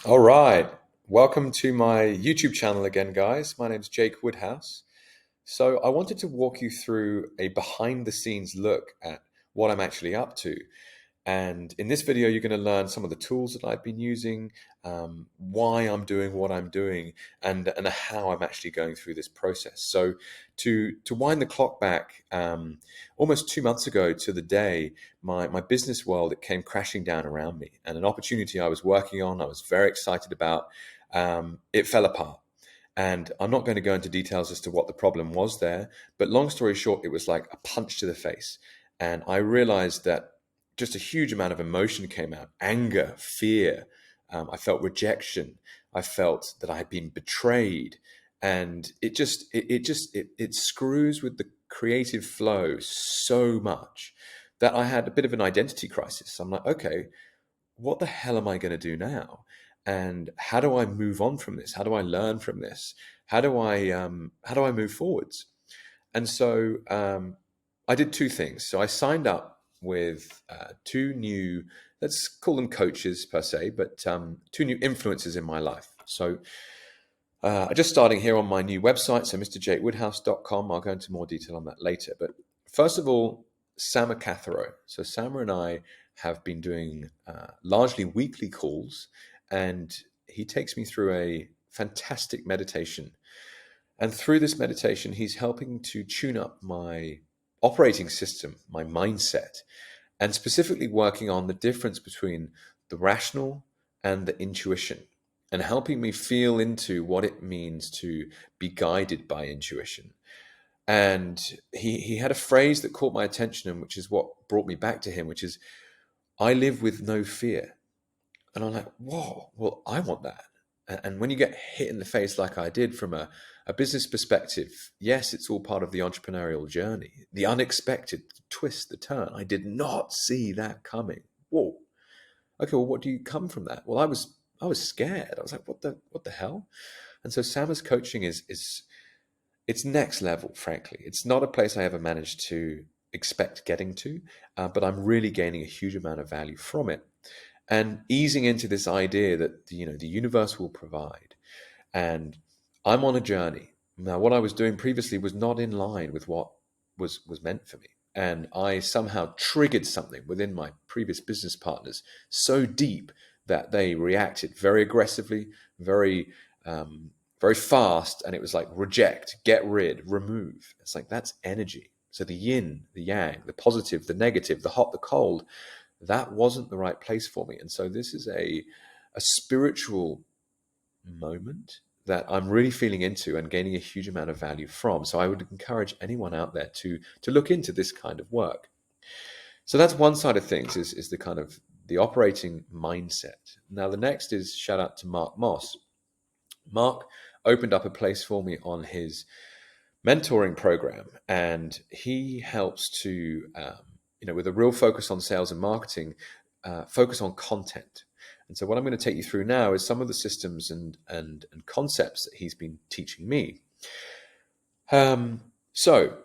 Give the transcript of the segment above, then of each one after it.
All right. Welcome to my YouTube channel again, guys. My name is Jake Woodhouse. So, I wanted to walk you through a behind the scenes look at what I'm actually up to. And in this video, you're going to learn some of the tools that I've been using, why I'm doing what I'm doing, and how I'm actually going through this process. So, to wind the clock back, almost 2 months ago to the day, my business world, it came crashing down around me, and an opportunity I was working on, I was very excited about, it fell apart. And I'm not going to go into details as to what the problem was there, but long story short, it was like a punch to the face. And I realized that just a huge amount of emotion came out: anger, fear. I felt rejection. I felt that I had been betrayed. And it screws with the creative flow so much that I had a bit of an identity crisis. I'm like, okay, what the hell am I going to do now? And how do I move on from this? How do I learn from this? How do I move forwards? And so I did two things. So I signed up with two new, let's call them coaches per se, but two new influences in my life. So I'm just starting here on my new website, so mrjakewoodhouse.com. I'll go into more detail on that later. But first of all, Sama Katharo. So Sama and I have been doing largely weekly calls, and he takes me through a fantastic meditation. And through this meditation, he's helping to tune up my operating system, my mindset, and specifically working on the difference between the rational and the intuition, and helping me feel into what it means to be guided by intuition. And he had a phrase that caught my attention, and which is what brought me back to him, which is, I live with no fear. And I'm like, whoa, well, I want that. And when you get hit in the face like I did from a business perspective, yes, it's all part of the entrepreneurial journey. The unexpected twist, the turn. I did not see that coming. Whoa. Okay, well, what do you come from that? Well, I was scared. I was like, what the hell? And so Sama's coaching is it's next level, frankly. It's not a place I ever managed to expect getting to, but I'm really gaining a huge amount of value from it, and easing into this idea that the universe will provide. And I'm on a journey now. What I was doing previously was not in line with what was meant for me, and I somehow triggered something within my previous business partners so deep that they reacted very aggressively, very very fast, and it was like reject, get rid, remove. It's like that's energy. So the yin, the yang, the positive, the negative, the hot, the cold, that wasn't the right place for me. And so this is a spiritual moment that I'm really feeling into and gaining a huge amount of value from. So I would encourage anyone out there to look into this kind of work. So that's one side of things, is the kind of the operating mindset. Now the next is shout out to Mark Moss. Mark opened up a place for me on his mentoring program, and he helps to with a real focus on sales and marketing, focus on content. And so what I'm going to take you through now is some of the systems and concepts that he's been teaching me. So,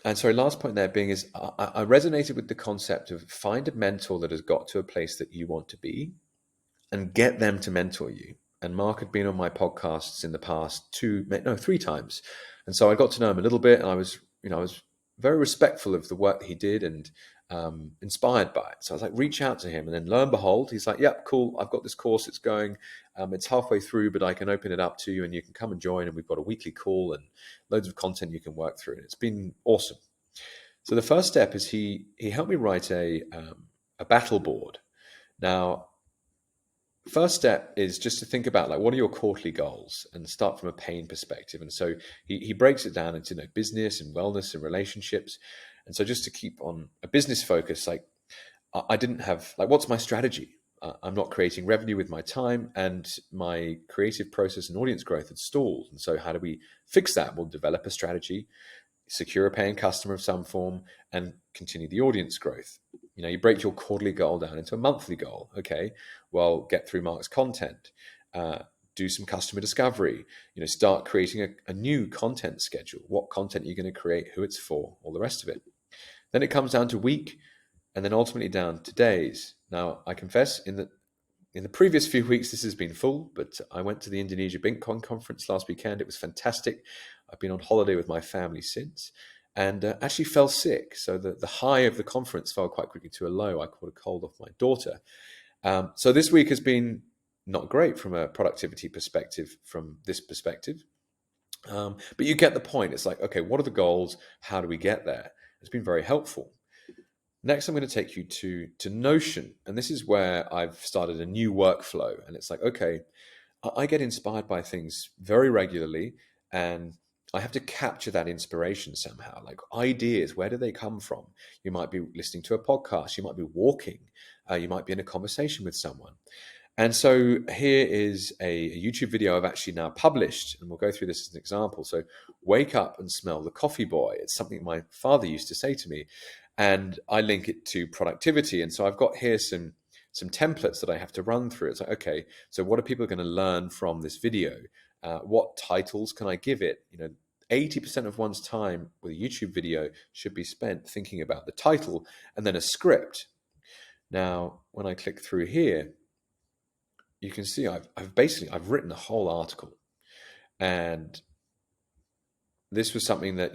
and sorry, last point there being is I resonated with the concept of find a mentor that has got to a place that you want to be and get them to mentor you. And Mark had been on my podcasts in the past three times. And so I got to know him a little bit, and I was very respectful of the work that he did, and inspired by it. So I was like, reach out to him. And then lo and behold, he's like, yep, cool. I've got this course. It's going. It's halfway through, but I can open it up to you and you can come and join. And we've got a weekly call and loads of content you can work through. And it's been awesome. So the first step is he helped me write a battle board. Now, first step is just to think about, like, what are your quarterly goals, and start from a pain perspective. And so he breaks it down into business and wellness and relationships. And so just to keep on a business focus, like I didn't have, like, what's my strategy? I'm not creating revenue with my time, and my creative process and audience growth had stalled. And so how do we fix that? We'll develop a strategy, secure a paying customer of some form, and continue the audience growth. You break your quarterly goal down into a monthly goal. Okay, well, get through Mark's content, do some customer discovery, start creating a new content schedule. What content are you going to create, who it's for, all the rest of it. Then it comes down to week, and then ultimately down to days. Now, I confess, in the In the previous few weeks, this has been full, but I went to the Indonesia Bitcoin conference last weekend. It was fantastic. I've been on holiday with my family since, and actually fell sick. So the high of the conference fell quite quickly to a low. I caught a cold off my daughter. So this week has been not great from a productivity perspective, from this perspective. But you get the point. It's like, okay, what are the goals? How do we get there? It's been very helpful. Next, I'm going to take you to Notion. And this is where I've started a new workflow. And it's like, okay, I get inspired by things very regularly, and I have to capture that inspiration somehow. Like ideas, where do they come from? You might be listening to a podcast, you might be walking, you might be in a conversation with someone. And so here is a YouTube video I've actually now published, and we'll go through this as an example. So, wake up and smell the coffee boy. It's something my father used to say to me, and I link it to productivity. And so I've got here some templates that I have to run through. It's like, okay, so what are people going to learn from this video? What titles can I give it? 80% of one's time with a YouTube video should be spent thinking about the title and then a script. Now, when I click through here, you can see I've written a whole article, and this was something that,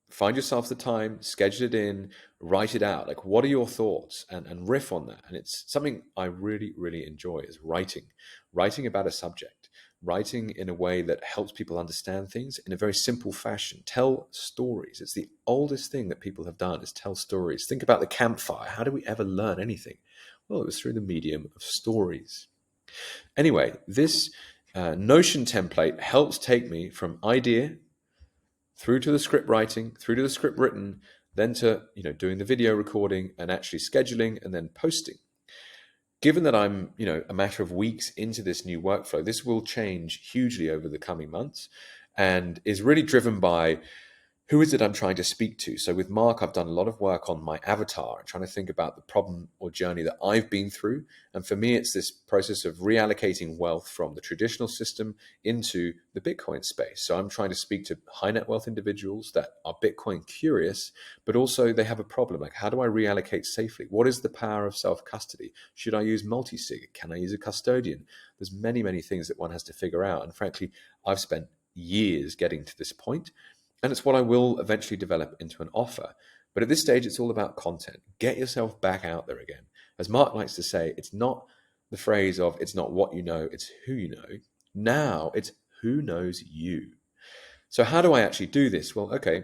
find yourself the time, schedule it in, write it out. Like, what are your thoughts, and riff on that. And it's something I really, really enjoy, is writing about a subject, writing in a way that helps people understand things in a very simple fashion. Tell stories. It's the oldest thing that people have done, is tell stories. Think about the campfire. How do we ever learn anything? Well, it was through the medium of stories. Anyway, this Notion template helps take me from idea through to the script writing, through to the script written, then to doing the video recording and actually scheduling and then posting. Given that I'm a matter of weeks into this new workflow, this will change hugely over the coming months, and is really driven by who is it I'm trying to speak to. So with Mark, I've done a lot of work on my avatar, trying to think about the problem or journey that I've been through. And for me, it's this process of reallocating wealth from the traditional system into the Bitcoin space. So I'm trying to speak to high net wealth individuals that are Bitcoin curious, but also they have a problem. Like, how do I reallocate safely? What is the power of self-custody? Should I use multi-sig? Can I use a custodian? There's many, many things that one has to figure out. And frankly, I've spent years getting to this point. And it's what I will eventually develop into an offer. But at this stage, it's all about content. Get yourself back out there again. As Mark likes to say, it's not the phrase of, it's not what you know, it's who you know. Now it's who knows you. So how do I actually do this? Well, okay,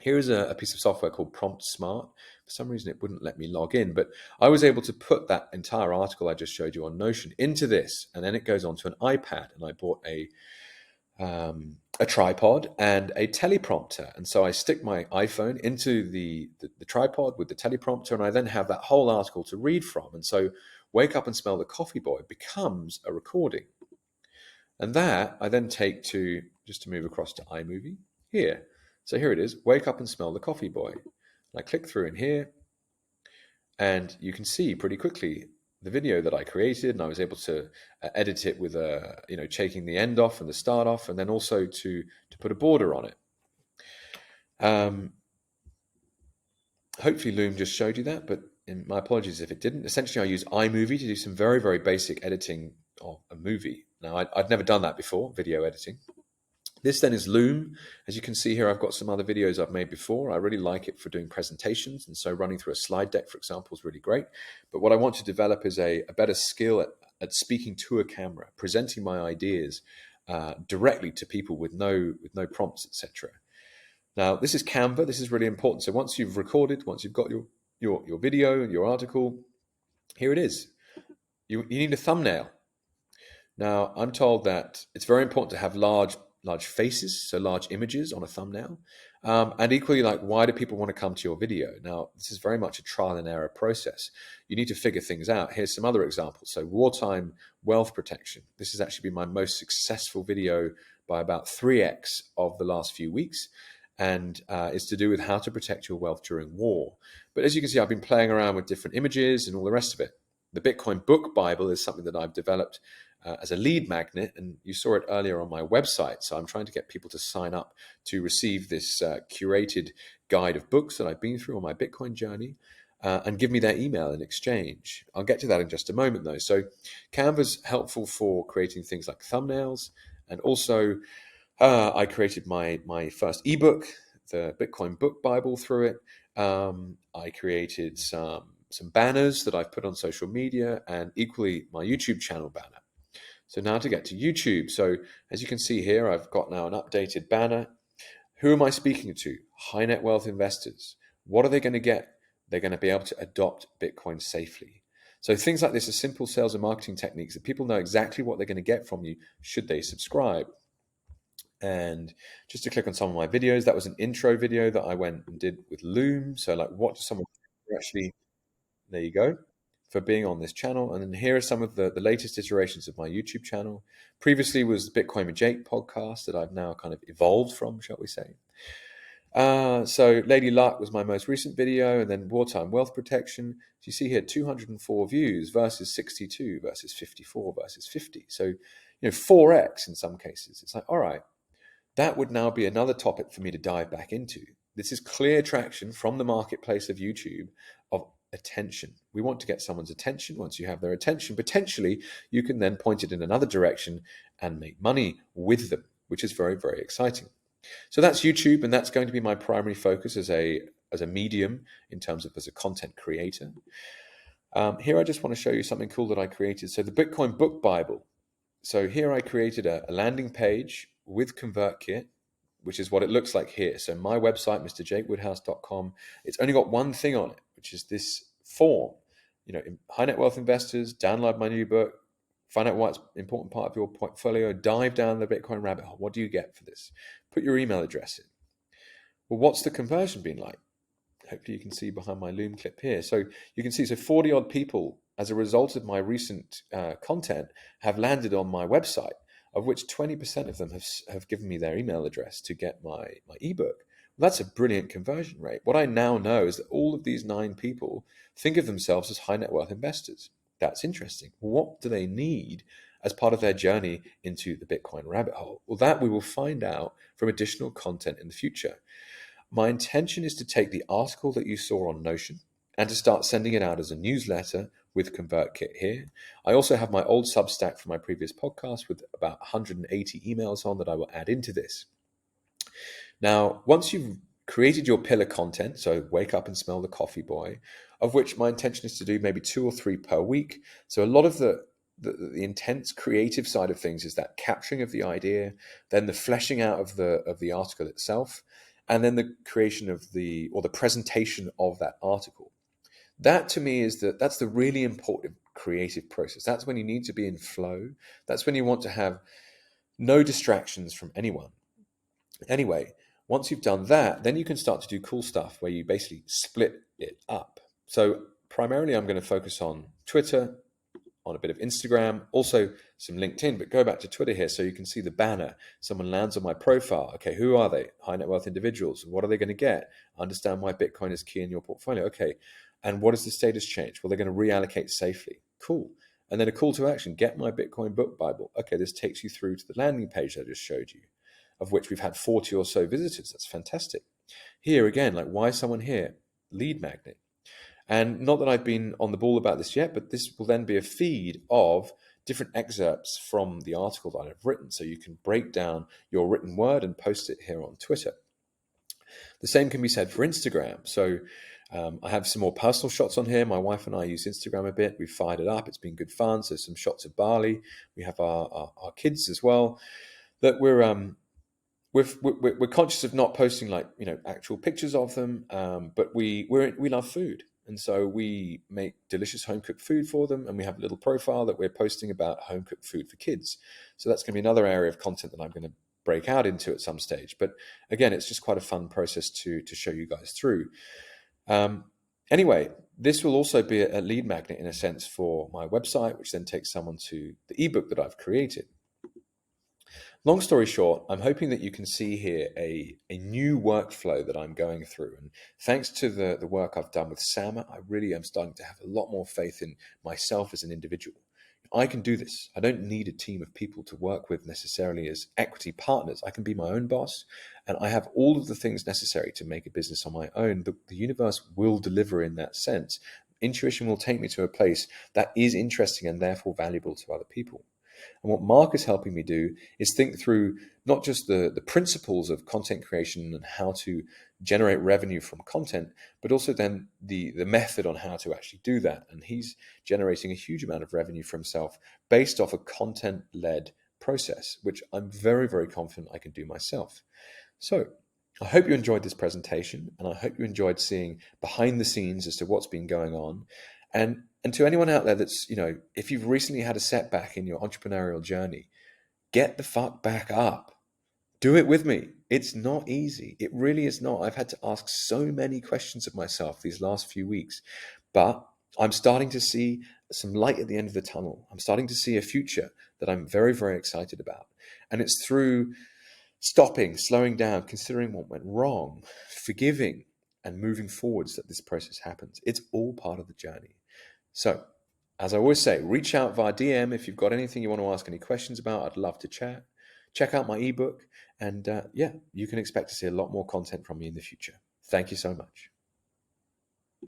here's a piece of software called Prompt Smart. For some reason, it wouldn't let me log in, but I was able to put that entire article I just showed you on Notion into this, and then it goes onto an iPad. And I bought a tripod and a teleprompter. And so I stick my iPhone into the tripod with the teleprompter, and I then have that whole article to read from. And so Wake Up and Smell the Coffee Boy becomes a recording. And that I then take to, just to move across to iMovie, here. So here it is, Wake Up and Smell the Coffee Boy. And I click through in here, and you can see pretty quickly the video that I created, and I was able to edit it with taking the end off and the start off, and then also to put a border on it. Hopefully Loom just showed you that, but my apologies if it didn't. Essentially, I use iMovie to do some very, very basic editing of a movie. Now, I'd never done that before, video editing. This then is Loom. As you can see here, I've got some other videos I've made before. I really like it for doing presentations. And so running through a slide deck, for example, is really great. But what I want to develop is a better skill at speaking to a camera, presenting my ideas directly to people with no prompts, etc. Now, this is Canva. This is really important. So once you've recorded, once you've got your video and your article, here it is. You need a thumbnail. Now, I'm told that it's very important to have large faces, so large images on a thumbnail. And equally, like, why do people want to come to your video? Now, this is very much a trial and error process. You need to figure things out. Here's some other examples. So wartime wealth protection. This has actually been my most successful video by about 3x of the last few weeks. And it's to do with how to protect your wealth during war. But as you can see, I've been playing around with different images and all the rest of it. The Bitcoin Book Bible is something that I've developed as a lead magnet, and you saw it earlier on my website. So I'm trying to get people to sign up to receive this curated guide of books that I've been through on my Bitcoin journey. and give me their email in exchange. I'll get to that in just a moment, though. So Canva's helpful for creating things like thumbnails, and also I created my first ebook, the Bitcoin Book Bible, through it. I created some banners that I've put on social media, and equally my YouTube channel banner. So now to get to YouTube. So as you can see here, I've got now an updated banner. Who am I speaking to? High net wealth investors. What are they going to get? They're going to be able to adopt Bitcoin safely. So things like this are simple sales and marketing techniques that people know exactly what they're going to get from you should they subscribe. And just to click on some of my videos, that was an intro video that I went and did with Loom. So like, what does someone actually, there you go, for being on this channel. And then here are some of the latest iterations of my YouTube channel. Previously was the Bitcoin with Jake podcast that I've now kind of evolved from, shall we say. So Lady Luck was my most recent video, and then wartime wealth protection. So you see here 204 views versus 62 versus 54 versus 50. So, 4x in some cases. It's like, all right, that would now be another topic for me to dive back into. This is clear traction from the marketplace of YouTube of attention. We want to get someone's attention. Once you have their attention, potentially you can then point it in another direction and make money with them, which is very, very exciting. So that's YouTube, and that's going to be my primary focus as a medium in terms of as a content creator. Here I just want to show you something cool that I created. So the Bitcoin Book Bible. So here I created a landing page with ConvertKit, which is what it looks like here. So my website, mrjakewoodhouse.com, it's only got one thing on it, which is this form. High net wealth investors, download my new book, find out why it's an important part of your portfolio, dive down the Bitcoin rabbit hole. What do you get for this? Put your email address in. Well, what's the conversion been like? Hopefully you can see behind my Loom clip here. So you can see, 40 odd people as a result of my recent content have landed on my website, of which 20% of them have given me their email address to get my ebook. Well, that's a brilliant conversion rate. What I now know is that all of these 9 people think of themselves as high net wealth investors. That's interesting. What do they need as part of their journey into the Bitcoin rabbit hole? Well, that we will find out from additional content in the future. My intention is to take the article that you saw on Notion and to start sending it out as a newsletter with ConvertKit here. I also have my old Substack from my previous podcast with about 180 emails on that I will add into this. Now, once you've created your pillar content, so wake up and smell the coffee boy, of which my intention is to do maybe 2 or 3 per week. So a lot of the intense creative side of things is that capturing of the idea, then the fleshing out of the article itself, and then the creation of the presentation of that article. That to me that's the really important creative process. That's when you need to be in flow. That's when you want to have no distractions from anyone. Anyway, once you've done that, then you can start to do cool stuff where you basically split it up. So primarily I'm going to focus on Twitter, on a bit of Instagram, also some LinkedIn, but go back to Twitter here so you can see the banner. Someone lands on my profile. Okay, who are they? High net wealth individuals. What are they going to get? Understand why Bitcoin is key in your portfolio. Okay, and what is the status change? Well, they're going to reallocate safely. Cool. And then a call to action, get my Bitcoin book Bible. Okay, this takes you through to the landing page I just showed you, of which we've had 40 or so visitors. That's fantastic. Here again, like, why is someone here? Lead magnet. And not that I've been on the ball about this yet, but this will then be a feed of different excerpts from the article that I've written. So you can break down your written word and post it here on Twitter. The same can be said for Instagram. So I have some more personal shots on here. My wife and I use Instagram a bit. We've fired it up. It's been good fun. So some shots of Bali. We have our kids as well. That we're conscious of not posting actual pictures of them, but we love food, and so we make delicious home cooked food for them, and we have a little profile that we're posting about home cooked food for kids. So that's going to be another area of content that I'm going to break out into at some stage. But again, it's just quite a fun process to show you guys through. Anyway, this will also be a lead magnet in a sense for my website, which then takes someone to the ebook that I've created. Long story short, I'm hoping that you can see here a new workflow that I'm going through. And thanks to the work I've done with Sama, I really am starting to have a lot more faith in myself as an individual. I can do this. I don't need a team of people to work with necessarily as equity partners. I can be my own boss, and I have all of the things necessary to make a business on my own. The universe will deliver in that sense. Intuition will take me to a place that is interesting and therefore valuable to other people. And what Mark is helping me do is think through not just the principles of content creation and how to generate revenue from content, but also then the method on how to actually do that. And he's generating a huge amount of revenue for himself based off a content-led process, which I'm very, very confident I can do myself. So I hope you enjoyed this presentation, and I hope you enjoyed seeing behind the scenes as to what's been going on. And to anyone out there that's, if you've recently had a setback in your entrepreneurial journey, get the fuck back up. Do it with me. It's not easy. It really is not. I've had to ask so many questions of myself these last few weeks, but I'm starting to see some light at the end of the tunnel. I'm starting to see a future that I'm very, very excited about. And it's through stopping, slowing down, considering what went wrong, forgiving, and moving forwards that this process happens. It's all part of the journey. So, as I always say, reach out via DM if you've got anything you want to ask any questions about. I'd love to chat. Check out my ebook, and you can expect to see a lot more content from me in the future. Thank you so much.